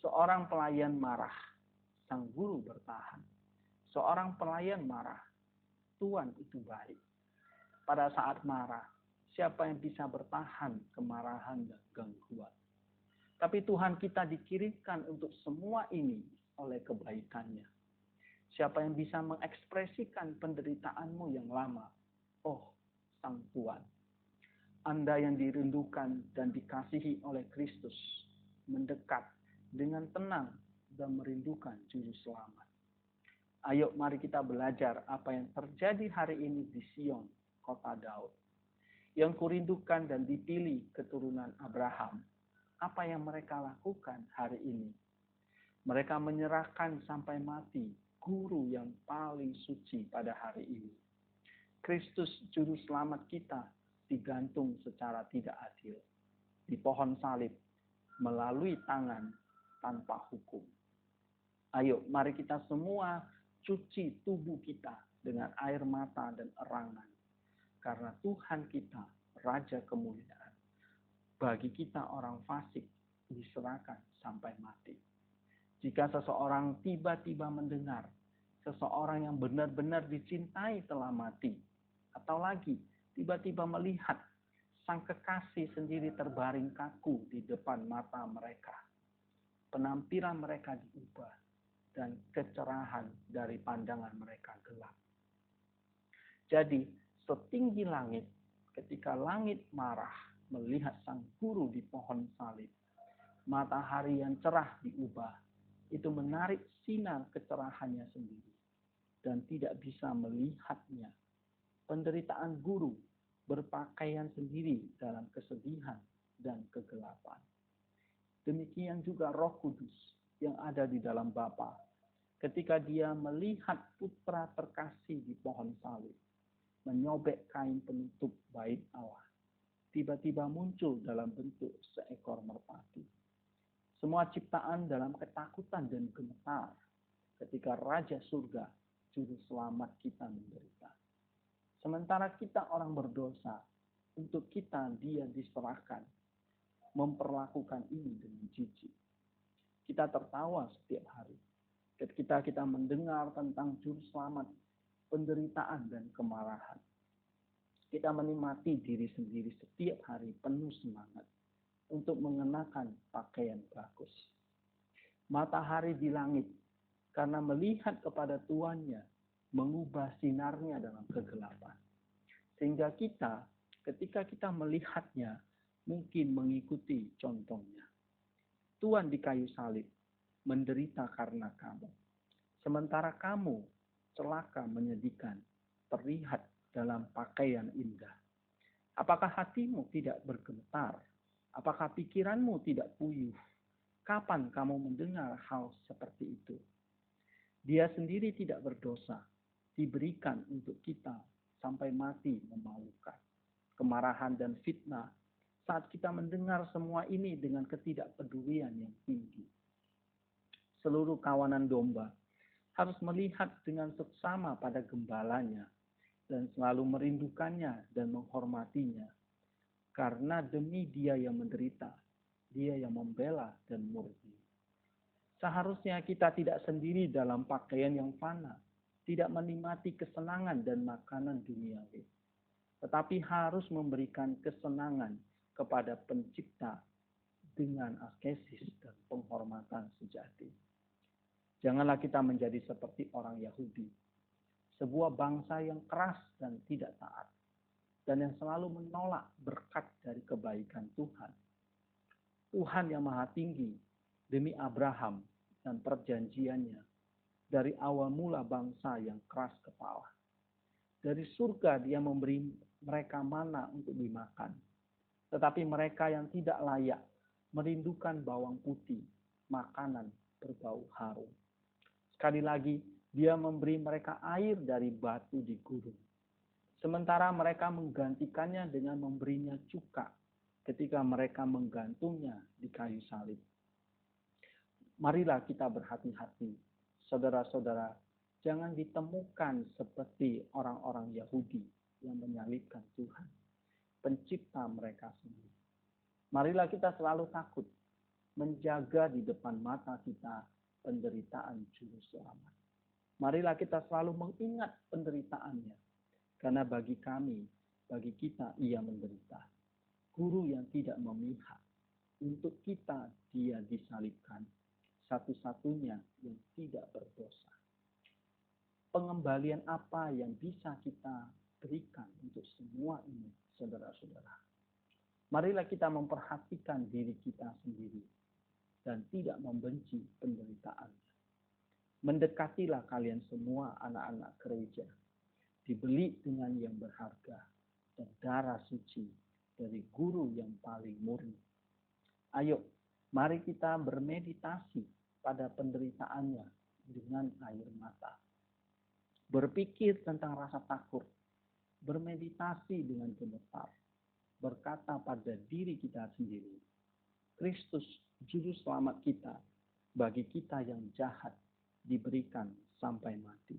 Seorang pelayan marah. Sang guru bertahan. Seorang pelayan marah. Tuhan itu baik. Pada saat marah, siapa yang bisa bertahan kemarahan dan gangguan? Tapi Tuhan kita dikirimkan untuk semua ini oleh kebaikannya. Siapa yang bisa mengekspresikan penderitaanmu yang lama? Oh, Sang Tuhan. Anda yang dirindukan dan dikasihi oleh Kristus, mendekat dengan tenang dan merindukan juru selamat. Ayo mari kita belajar apa yang terjadi hari ini di Sion, kota Daud. Yang kurindukan dan dipilih keturunan Abraham. Apa yang mereka lakukan hari ini? Mereka menyerahkan sampai mati guru yang paling suci pada hari ini. Kristus juru selamat kita digantung secara tidak adil di pohon salib melalui tangan tanpa hukum. Ayo mari kita semua cuci tubuh kita dengan air mata dan erangan. Karena Tuhan kita, Raja kemuliaan. Bagi kita orang fasik diserahkan sampai mati. Jika seseorang tiba-tiba mendengar, seseorang yang benar-benar dicintai telah mati. Atau lagi, tiba-tiba melihat sang kekasih sendiri terbaring kaku di depan mata mereka. Penampilan mereka diubah. Dan kecerahan dari pandangan mereka gelap. Jadi, setinggi langit, ketika langit marah melihat sang guru di pohon salib, matahari yang cerah diubah, itu menarik sinar kecerahannya sendiri, dan tidak bisa melihatnya. Penderitaan guru berpakaian sendiri dalam kesedihan dan kegelapan. Demikian juga Roh Kudus yang ada di dalam Bapa. Ketika dia melihat putra terkasih di pohon salib, menyobek kain penutup bait Allah, tiba-tiba muncul dalam bentuk seekor merpati. Semua ciptaan dalam ketakutan dan gemetar ketika Raja Surga, Juru Selamat kita menderita. Sementara kita orang berdosa, untuk kita dia diserahkan, memperlakukan ini dengan jijik. Kita tertawa setiap hari. Ketika kita mendengar tentang Juru Selamat, penderitaan dan kemarahan. Kita menikmati diri sendiri setiap hari penuh semangat untuk mengenakan pakaian bagus. Matahari di langit karena melihat kepada tuannya mengubah sinarnya dalam kegelapan. Sehingga kita ketika kita melihatnya mungkin mengikuti contohnya. Tuhan di kayu salib menderita karena kamu. Sementara kamu celaka menyedihkan, terlihat dalam pakaian indah. Apakah hatimu tidak bergetar? Apakah pikiranmu tidak puyuh? Kapan kamu mendengar hal seperti itu? Dia sendiri tidak berdosa, diberikan untuk kita sampai mati memalukan. Kemarahan dan fitnah saat kita mendengar semua ini dengan ketidakpedulian yang tinggi. Seluruh kawanan domba harus melihat dengan seksama pada gembalanya dan selalu merindukannya dan menghormatinya. Karena demi Dia yang menderita, Dia yang membela dan murni. Seharusnya kita tidak sendiri dalam pakaian yang fana, tidak menikmati kesenangan dan makanan duniawi, tetapi harus memberikan kesenangan kepada Pencipta dengan askesis dan penghormatan sejati. Janganlah kita menjadi seperti orang Yahudi, sebuah bangsa yang keras dan tidak taat, dan yang selalu menolak berkat dari kebaikan Tuhan. Tuhan yang Maha Tinggi demi Abraham dan perjanjiannya dari awal mula bangsa yang keras kepala. Dari surga Dia memberi mereka mana untuk dimakan. Tetapi mereka yang tidak layak merindukan bawang putih, makanan berbau harum. Sekali lagi, Dia memberi mereka air dari batu di gurun. Sementara mereka menggantikannya dengan memberinya cuka ketika mereka menggantungnya di kayu salib. Marilah kita berhati-hati, saudara-saudara, jangan ditemukan seperti orang-orang Yahudi yang menyalibkan Tuhan, Pencipta mereka sendiri. Marilah kita selalu takut, menjaga di depan mata kita penderitaan Juru Selamat. Marilah kita selalu mengingat penderitaannya, karena bagi kami, bagi kita Ia menderita. Guru yang tidak memihak, untuk kita Dia disalibkan, satu-satunya yang tidak berdosa. Pengembalian apa yang bisa kita berikan untuk semua ini, saudara-saudara? Marilah kita memperhatikan diri kita sendiri dan tidak membenci penderitaannya. Mendekatilah kalian semua anak-anak gereja, dibeli dengan yang berharga dan darah suci dari guru yang paling murni. Ayo, mari kita bermeditasi pada penderitaannya dengan air mata. Berpikir tentang rasa takut, bermeditasi dengan gemetar, berkata pada diri kita sendiri, Kristus Juru Selamat kita, bagi kita yang jahat, diberikan sampai mati.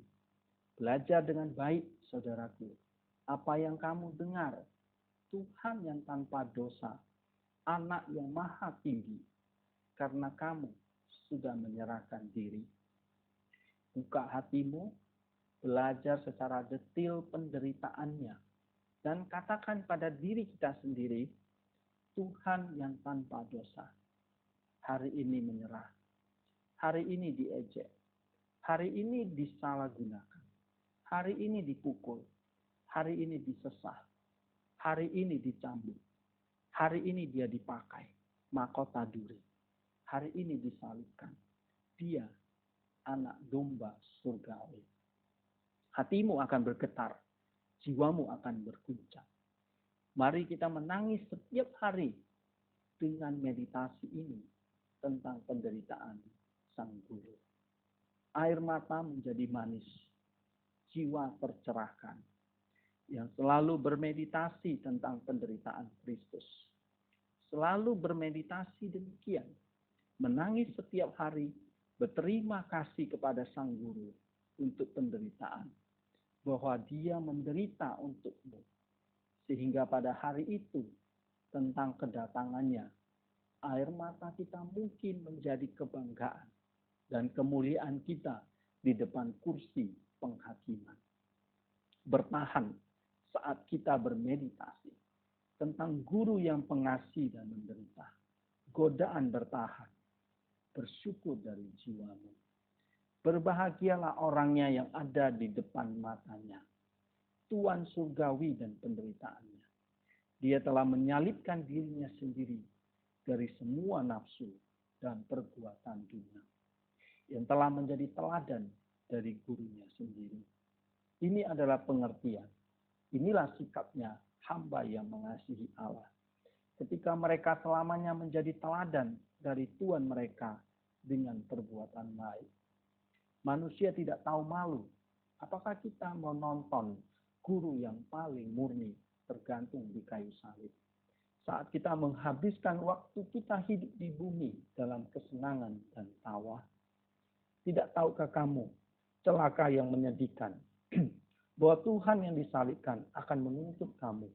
Belajar dengan baik, saudaraku, apa yang kamu dengar, Tuhan yang tanpa dosa, Anak yang Maha Tinggi, karena kamu sudah menyerahkan diri. Buka hatimu, belajar secara detil penderitaannya, dan katakan pada diri kita sendiri, Tuhan yang tanpa dosa, hari ini menyerah, hari ini diejek, hari ini disalahgunakan, hari ini dipukul, hari ini disesah, hari ini dicambuk, hari ini dia dipakai mahkota duri, hari ini disalibkan. Dia anak domba surgawi. Hatimu akan bergetar, jiwamu akan berguncang. Mari kita menangis setiap hari dengan meditasi ini tentang penderitaan Sang Guru. Air mata menjadi manis, jiwa tercerahkan, yang selalu bermeditasi tentang penderitaan Kristus. Selalu bermeditasi demikian, menangis setiap hari, berterima kasih kepada Sang Guru untuk penderitaan, bahwa Dia menderita untukmu, sehingga pada hari itu, tentang kedatangannya, air mata kita mungkin menjadi kebanggaan dan kemuliaan kita di depan kursi penghakiman. Bertahan saat kita bermeditasi tentang guru yang pengasih dan menderita. Godaan bertahan, bersyukur dari jiwamu. Berbahagialah orangnya yang ada di depan matanya, Tuan surgawi dan penderitaannya. Dia telah menyalibkan dirinya sendiri dari semua nafsu dan perbuatan dunia, yang telah menjadi teladan dari gurunya sendiri. Ini adalah pengertian. Inilah sikapnya hamba yang mengasihi Allah. Ketika mereka selamanya menjadi teladan dari Tuhan mereka dengan perbuatan baik. Manusia tidak tahu malu. Apakah kita menonton guru yang paling murni tergantung di kayu salib? Saat kita menghabiskan waktu kita hidup di bumi dalam kesenangan dan tawa. Tidak tahukah kamu celaka yang menyedihkan bahwa Tuhan yang disalibkan akan menuntut kamu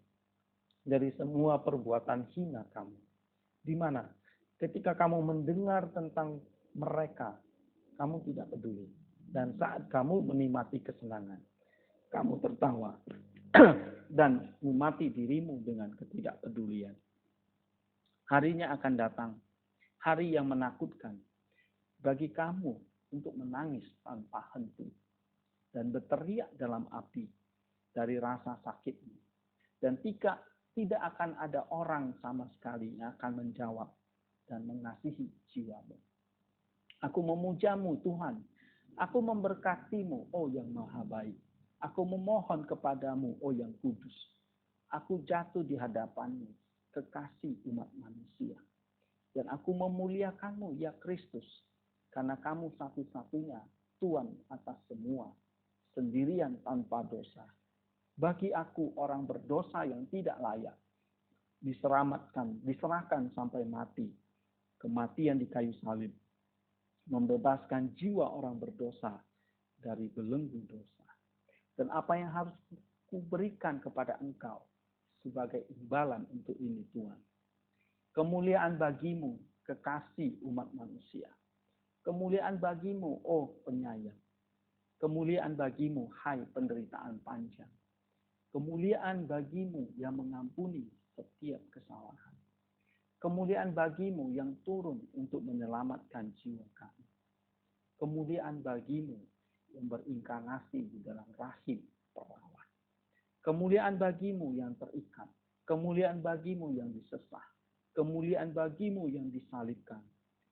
dari semua perbuatan hina kamu. Di mana ketika kamu mendengar tentang mereka, kamu tidak peduli. Dan saat kamu menikmati kesenangan, kamu tertawa dan menikmati dirimu dengan ketidakpedulian. Harinya akan datang, hari yang menakutkan bagi kamu untuk menangis tanpa henti dan berteriak dalam api dari rasa sakitmu. Dan tidak akan ada orang sama sekali yang akan menjawab dan mengasihi jiwamu. Aku memujamu Tuhan, aku memberkatimu, oh yang maha baik. Aku memohon kepadamu, oh yang kudus. Aku jatuh di hadapanmu, kekasih umat manusia. Dan aku memuliakanmu, ya Kristus, karena kamu satu-satunya Tuhan atas semua, sendirian tanpa dosa. Bagi aku orang berdosa yang tidak layak, diserahkan sampai mati, kematian di kayu salib, membebaskan jiwa orang berdosa dari belenggu dosa. Dan apa yang harus kuberikan kepada engkau sebagai imbalan untuk ini Tuhan? Kemuliaan bagimu, kekasih umat manusia. Kemuliaan bagimu, oh penyayang. Kemuliaan bagimu, hai penderitaan panjang. Kemuliaan bagimu yang mengampuni setiap kesalahan. Kemuliaan bagimu yang turun untuk menyelamatkan jiwa kami. Kemuliaan bagimu yang berinkarnasi di dalam rahim perawan. Kemuliaan bagimu yang terikat. Kemuliaan bagimu yang disesah. Kemuliaan bagimu yang disalibkan.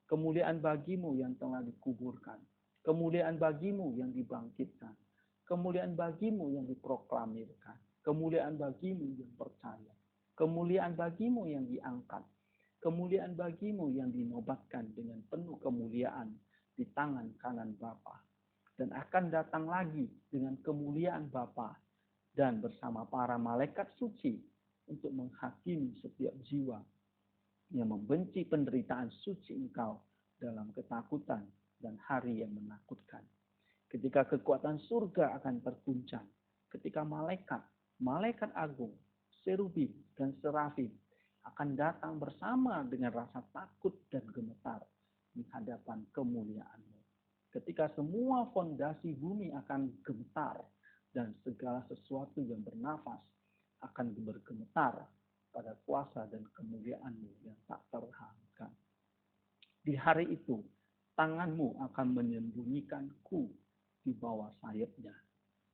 Kemuliaan bagimu yang telah dikuburkan. Kemuliaan bagimu yang dibangkitkan. Kemuliaan bagimu yang diproklamirkan. Kemuliaan bagimu yang percaya. Kemuliaan bagimu yang diangkat. Kemuliaan bagimu yang dinobatkan dengan penuh kemuliaan di tangan kanan Bapa. Dan akan datang lagi dengan kemuliaan Bapa dan bersama para malaikat suci untuk menghakimi setiap jiwa yang membenci penderitaan suci engkau dalam ketakutan dan hari yang menakutkan. Ketika kekuatan surga akan terguncang, ketika malaikat agung, serubim dan serafim akan datang bersama dengan rasa takut dan gemetar di hadapan kemuliaan-Mu. Ketika semua fondasi bumi akan gemetar dan segala sesuatu yang bernafas akan bergemetar pada kuasa dan kemuliaan-Mu yang tak terhangkan. Di hari itu, tangan-Mu akan menyembunyikanku di bawah sayapnya,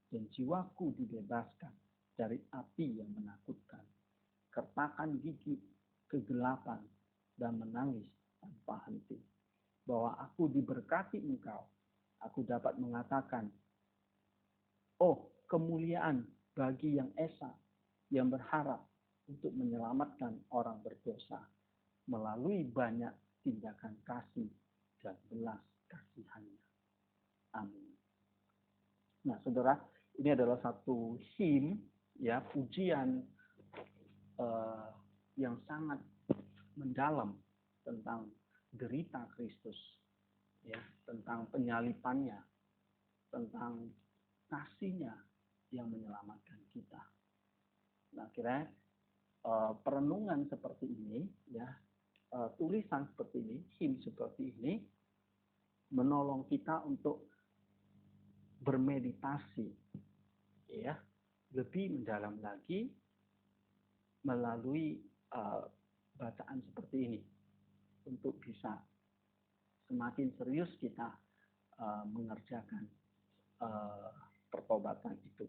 dan jiwaku dibebaskan dari api yang menakutkan, kertakan gigi, kegelapan, dan menangis tanpa henti. Bahwa aku diberkati engkau, aku dapat mengatakan, oh kemuliaan bagi yang esa, yang berharap untuk menyelamatkan orang berdosa melalui banyak tindakan kasih dan belas kasihannya. Amin. Nah, saudara, ini adalah satu hymn, ya, pujian yang sangat mendalam tentang derita Kristus, ya, tentang penyalipannya, tentang kasih-Nya yang menyelamatkan kita. Nah, kira perenungan seperti ini, ya, tulisan seperti ini, hymn seperti ini, menolong kita untuk bermeditasi, ya, lebih mendalam lagi melalui bacaan seperti ini, untuk bisa semakin serius kita mengerjakan pertobatan itu,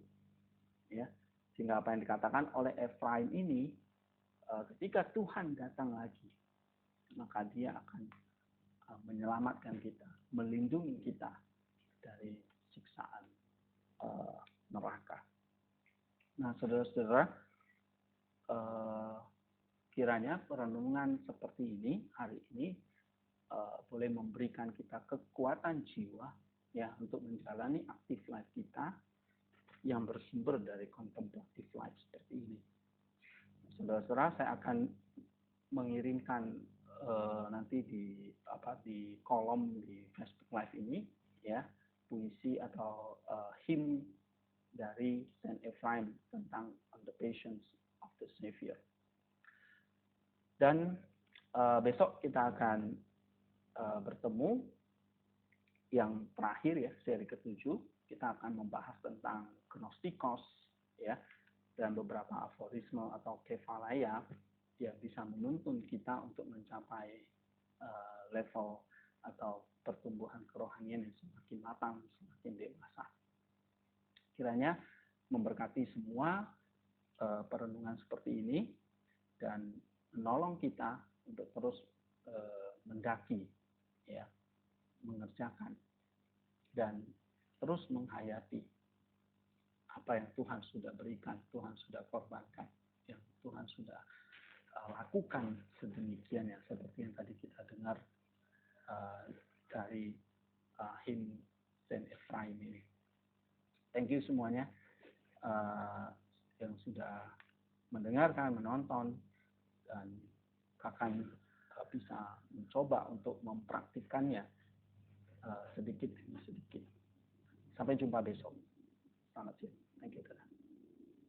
ya. Sehingga apa yang dikatakan oleh Efraim ini, ketika Tuhan datang lagi, maka Dia akan menyelamatkan kita, melindungi kita dari siksaan neraka. Nah, saudara-saudara, kiranya perenungan seperti ini hari ini boleh memberikan kita kekuatan jiwa, ya, untuk menjalani aktif life kita yang bersumber dari contemplative life seperti ini. Saudara-saudara, saya akan mengirimkan nanti di kolom di Facebook Live ini, ya, puisi atau hymn dari Saint Ephraim tentang On the Patience of the Savior. Dan besok kita akan bertemu yang terakhir ya, seri ke-7. Kita akan membahas tentang gnostikos ya, dan beberapa aforisme atau kefalaya yang bisa menuntun kita untuk mencapai level atau pertumbuhan kerohanian yang semakin matang, semakin dewasa. Kiranya memberkati semua perenungan seperti ini dan menolong kita untuk terus mendaki, ya, mengerjakan dan terus menghayati apa yang Tuhan sudah berikan, Tuhan sudah korbankan, yang Tuhan sudah lakukan sedemikian ya, seperti yang tadi kita dengar dari him Saint Ephraim ini. Thank you semuanya yang sudah mendengarkan, menonton, dan akan bisa mencoba untuk mempraktikkannya sedikit demi sedikit. Sampai jumpa besok. Selamat siang.